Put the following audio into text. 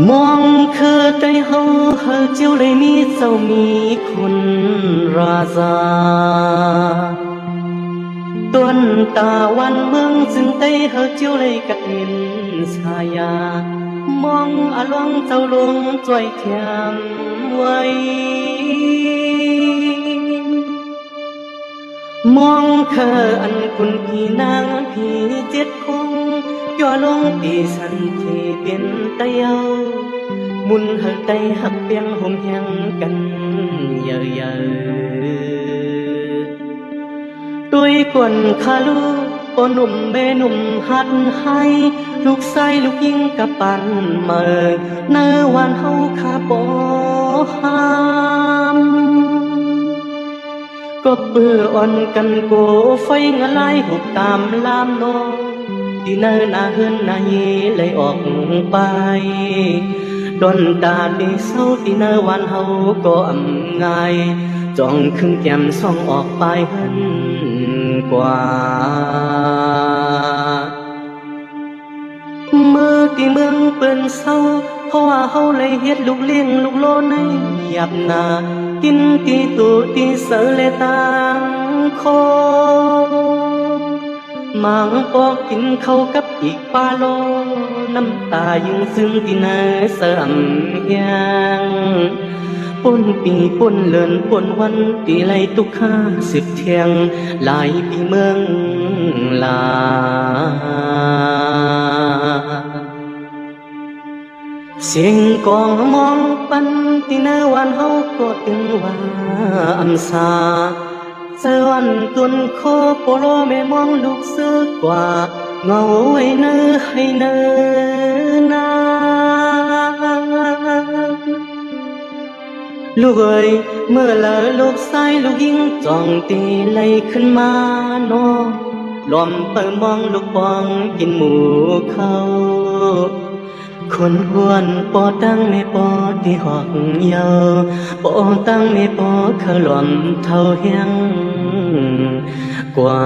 มองคือใจเฮาเฮาเจียวเลยมีเจ้ามีคุณราชาต้นตาวันเมืองจึงไต้เฮาเจียวเลยกัดเห็นชายามองอลวงเจ้าลวงจ่วยเทียมไว้มองเคออันคุณพี่นางพี่เจ็ดคงย่อลงตีสันที่เป็นเตียวมุนเฮไตหักเปียงห่มแหงกันเยอะๆด้วยกวนคาลูปอหนุ่มเบหนุ่มหัดให้ลูกไส้ลูกยิงกับปันเมยเนื้อวันเฮาคาปอหามก็เบื่ออ่อนกันโกไฟงะลายหุบตามลามนองที่เนินอาเฮือนนาเยเลยออกไปดนตาดีเศร้าที่เนวันเฮาก็อำง่ายจ้องครึ่งแก้มส่องออกไปหันกว่าเมื่อที่เมืองเปิ้นเศร้าเพราะว่าเฮาเลยเฮ็ดลูกเลี้ยงลูกโลในยับนากินตีตูตีเสือเลยต่างคอหมางปอกกินเข้ากับอีกปลาโลน้ำตายังซึ้งที่เนื้อเสื่อมยังปนปีปนเลินปนวันตีไลตุกข้าสิบเทียงหลายปีเมืองลาเสียงกองมองปันที่เนื้อวันเฮาก็ตึงว่าอำสาสวรรค์ตุนโคโปโลแม่มองลูกซื้อกว่าเงาไว้เนื้อให้เนื้อนาลูกเอ้ยเมื่อละลูกชายลูกยิงจ้องตีไล่ขึ้นมาโนลอมเปิดมองลูกปองกินหมูเขาคนหวนปอตั้งไม่ปอที่หอกเยาปอตั้งไม่ปอเขาหลอมเท่าเฮียงกว่า